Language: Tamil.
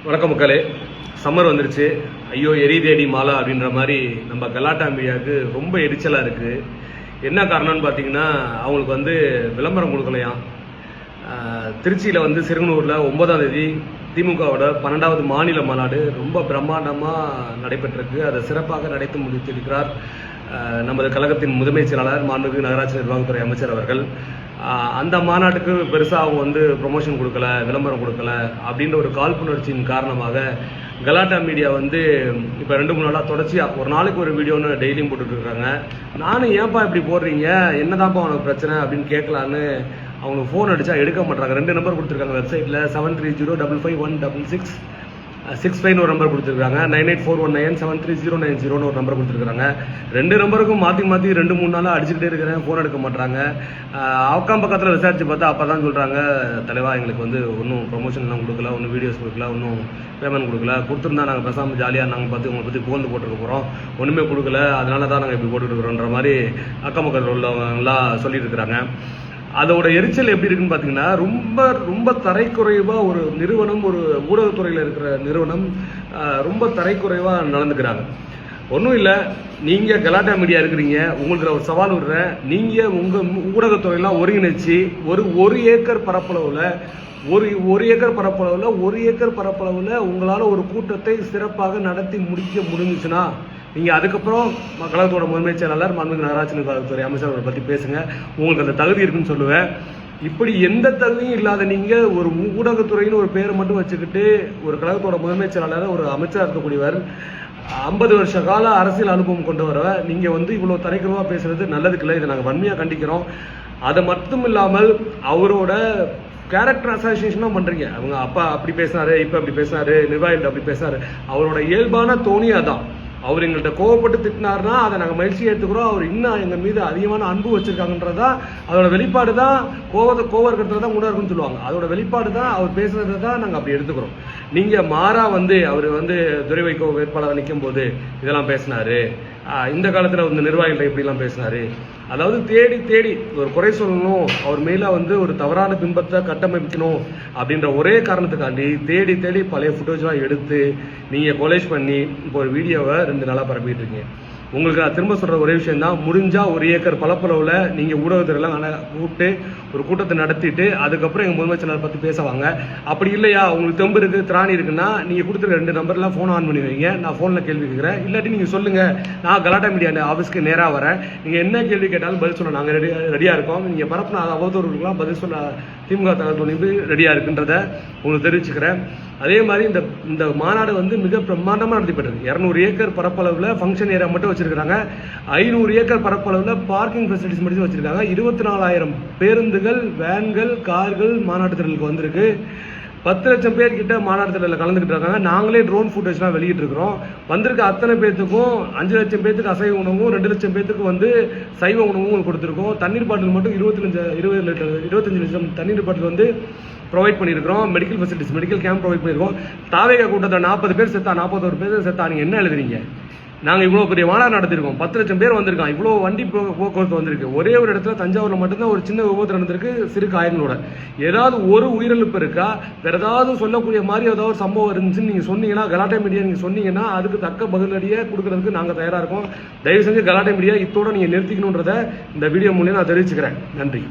வணக்கம் மக்களே. சம்மர் வந்துருச்சு. ஐயோ எரிதேடி மாலா அப்படின்ற மாதிரி நம்ம கலாட்டா மீடியாவுக்கு ரொம்ப எரிச்சலாக இருக்குது. என்ன காரணம்னு பார்த்தீங்கன்னா, அவங்களுக்கு விளம்பரம் கொடுக்கலையாம். திருச்சியில் சிறுகனூரில் 9ஆம் தேதி திமுகவோட 12வது மாநில மாநாடு ரொம்ப பிரம்மாண்டமாக நடைபெற்றிருக்கு. அதை சிறப்பாக நடத்தி முடித்திருக்கிறார் நமது கழகத்தின் முதன்மை செயலாளர் மாண்புமிகு நகராட்சி நிர்வாகத்துறை அமைச்சர் அவர்கள். அந்த மாநாட்டுக்கு பெருசாக அவங்க ப்ரொமோஷன் கொடுக்கல, விளம்பரம் கொடுக்கல அப்படின்ற ஒரு காழ்ப்புணர்ச்சியின் காரணமாக கலாட்டா மீடியா இப்போ 2-3 நாளாக தொடர்ச்சியாக ஒரு நாளைக்கு ஒரு வீடியோன்னு டெய்லியும் போட்டுட்ருக்காங்க. நானும் ஏன்ப்பா இப்படி போடுறீங்க, என்னதான்ப்பா உனக்கு பிரச்சனை அப்படின்னு கேட்கலான்னு அவங்களுக்கு ஃபோன் அடித்தா எடுக்க மாட்டாங்க. 2 நம்பர் கொடுத்துருக்காங்க வெப்சைட்டில். 7305556665 ஒரு நம்பர் கொடுத்துருக்காங்க. 9841973090 ஒரு நம்பர் கொடுத்துருக்காங்க. 2 நம்பருக்கும் மாற்றி 2-3 நாளாக அடிச்சுக்கிட்டே இருக்கிறேன், ஃபோன் எடுக்க மாட்டாங்க. அக்கம் பக்கத்தில் விசாரித்து பார்த்தா அப்போ தான் சொல்கிறாங்க, தலைவா எங்களுக்கு ஒன்றும் ப்ரொமோஷன்லாம் கொடுக்கல, ஒன்றும் வீடியோஸ் கொடுக்கல, ஒன்றும் பேமெண்ட் கொடுக்கல. கொடுத்துருந்தா நாங்கள் பேசாமல் ஜாலியாக நாங்கள் பார்த்து உங்களை பற்றி புகழ்ந்து போட்டுருக்க போகிறோம், ஒன்றுமே கொடுக்கல, அதனால தான் நாங்கள் இப்படி போட்டுருக்குறோன்ற மாதிரி அக்கம் பக்கத்தில் உள்ளவங்களாம் சொல்லிட்டு இருக்கிறாங்க. அதோட எரிச்சல் எப்படி இருக்குன்னு பார்த்தீங்கன்னா, ரொம்ப ரொம்ப தரைக்குறைவாக ஒரு நிறுவனம், ஒரு ஊடகத்துறையில் இருக்கிற நிறுவனம் ரொம்ப தரைக்குறைவாக நடந்துக்கிறாங்க. ஒன்றும் இல்லை, நீங்கள் கலாட்டா மீடியா இருக்கிறீங்க, உங்களுக்கு ஒரு சவால் விடுறேன். நீங்கள் உங்கள் ஊடகத்துறையெல்லாம் ஒருங்கிணைச்சு ஒரு ஏக்கர் பரப்பளவில் ஒரு ஏக்கர் பரப்பளவில் உங்களால் ஒரு கூட்டத்தை சிறப்பாக நடத்தி முடிக்க முடிஞ்சிச்சுன்னா, நீங்கள் அதுக்கப்புறம் கழகத்தோட முதன்மை செயலாளர் மாண்புமிகு நகராட்சி நிர்வாகத்துறை அமைச்சர் அவரை பற்றி பேசுங்க. உங்களுக்கு அந்த தகுதி இருக்குன்னு சொல்லுவேன். இப்படி எந்த தகுதியும் இல்லாத நீங்கள் ஒரு ஊடகத்துறைன்னு ஒரு பேரை மட்டும் வச்சுக்கிட்டு ஒரு கழகத்தோட முதன்மை செயலாளர், ஒரு அமைச்சராக இருக்கக்கூடியவர், 50 வருஷ கால அரசியல் அனுபவம் கொண்டவரை நீங்கள் இவ்வளோ தரைக்குறவாக பேசுறது நல்லதுக்கு. இதை நாங்கள் வன்மையாக கண்டிக்கிறோம். அது மட்டும் இல்லாமல் அவரோட கேரக்டர் அசோசியேஷனாக பண்ணுறீங்க. அவங்க அப்பா அப்படி பேசினாரு, இப்போ அப்படி பேசினாரு, நிர்வாகிகள் அப்படி பேசினாரு. அவரோட இயல்பான தோணியாக தான் அவர் எங்கள்கிட்ட கோவப்பட்டு திட்டினார்னா அதை நாங்கள் மகிழ்ச்சி எடுத்துக்கிறோம். அவர் இன்னும் எங்கள் மீது அதிகமான அன்பு வச்சிருக்காங்கன்றதா அதோட வெளிப்பாடு தான். கோவம் இருக்கிறது தான் உணர்வுன்னு சொல்லுவாங்க. அதோட வெளிப்பாடு தான் அவர் பேசுறதை தான் நாங்கள் அப்படி எடுத்துக்கிறோம். நீங்கள் மாறா அவர் துரை வைகோ வேட்பாளர் நிற்கும் போது இதெல்லாம் பேசினாரு, இந்த காலத்தில் நிர்வாகிகள் இப்படிலாம் பேசினாரு, அதாவது தேடி தேடி ஒரு குறை சொல்லணும், அவர் மேலே ஒரு தவறான பிம்பத்தை கட்டமைக்கணும் அப்படின்ற ஒரே காரணத்துக்காண்டி தேடி தேடி பழைய ஃபுட்டேஜ்லாம் எடுத்து நீங்கள் கொலேஜ் பண்ணி இப்போ ஒரு வீடியோவை 2 நாளாக பரப்பிட்டு இருக்கீங்க. உங்களுக்கு நான் திரும்ப சொல்கிற ஒரே விஷயம் தான், முடிஞ்சால் 1 ஏக்கர் பரப்பளவில் நீங்கள் ஊடகத்துறையெல்லாம் கூப்பிட்டு ஒரு கூட்டத்தை நடத்திட்டு அதுக்கப்புறம் எங்கள் முதன்மை செயலாளர் பற்றி பேசுவாங்க. அப்படி இல்லையா, உங்களுக்கு தெம்பு இருக்குது, திராணி இருக்குன்னா நீங்கள் கொடுத்துருக்க 2 நம்பர்லாம் ஃபோன் ஆன் பண்ணி வைங்க, நான் ஃபோனில் கேள்வி கேட்குறேன். இல்லாட்டி நீங்கள் சொல்லுங்கள், நான் கலாட்டா மீடியா ஆஃபீஸ்க்கு நேராக வரேன், நீங்கள் என்ன கேள்வி கேட்டாலும் பதில் சொல்ல நாங்கள் ரெடியாக இருக்கோம். நீங்கள் பரப்புன அவதூறுகளுக்கெல்லாம் பதில் சொல்ல திமுக தகவல் ரெடியாக இருக்குன்றதை உங்களுக்கு தெரிவிச்சுக்கிறேன். அதே மாதிரி இந்த மாநாடு மிக பிரம்மாண்டமாக நடத்தப்பட்டது. 200 ஏக்கர் பரப்பளவில் ஃபங்க்ஷன் ஏரியா மட்டும் வச்சிருக்காங்க. 500 ஏக்கர் பரப்பளவில் பார்க்கிங் ஃபெசிலிட்டிஸ் மட்டும் வச்சிருக்காங்க. 24,000 பேருந்துகள், வேன்கள், கார்கள் மாநாட்டு திடலுக்கு வந்திருக்கு. 10 லட்சம் பேர் கிட்ட மாநாட்டு திடலில் கலந்துக்கிட்டு இருக்காங்க. நாங்களே ட்ரோன் ஃபுட்டேஜ்லாம் வெளியிட்டு இருக்கிறோம். வந்திருக்க அத்தனை பேர்த்துக்கும் 5 லட்சம் பேர்த்துக்கு அசைவ உணவும், 2 லட்சம் பேர்த்துக்கு சைவ உணவும் கொடுத்துருக்கோம். தண்ணீர் பாட்டில் மட்டும் 25 லட்சம் தண்ணீர் பாட்டில் ப்ரொவைட் பண்ணியிருக்கிறோம். Medical facilities, medical camp provide பண்ணியிருக்கோம். தாவேகா கூட்டத்தில் 40 பேர் செத்தா, 41 பேர் செத்தா, நீங்கள் என்ன எழுதுறீங்க? நாங்கள் இவ்வளோ பெரிய மாநாடு நடத்திருக்கோம், 10 லட்சம் பேர் வந்திருக்கான், இவ்வளோ வண்டி போக்குவரத்து வந்திருக்கு. ஒரே ஒரு இடத்துல தஞ்சாவூரில் மட்டும்தான் ஒரு சின்ன விபத்து நடந்திருக்கு, சிறு காயங்களோட. ஏதாவது ஒரு உயிரிழப்பு இருக்கா? வேற ஏதாவது சொல்லக்கூடிய மாதிரி ஏதாவது சம்பவம் இருந்துச்சுன்னு நீங்கள் சொன்னீங்கன்னா, கலாட்டா மீடியா நீங்கள் சொன்னீங்கன்னா அதுக்கு தக்க பதிலடியை கொடுக்கறதுக்கு நாங்கள் தயாராக இருக்கோம். தயவு செஞ்சு கலாட்டா மீடியா இதோட நீங்கள் நிறுத்திக்கணுன்றதை இந்த வீடியோ மூலியம் நான் தெரிவிச்சுக்கிறேன். நன்றி.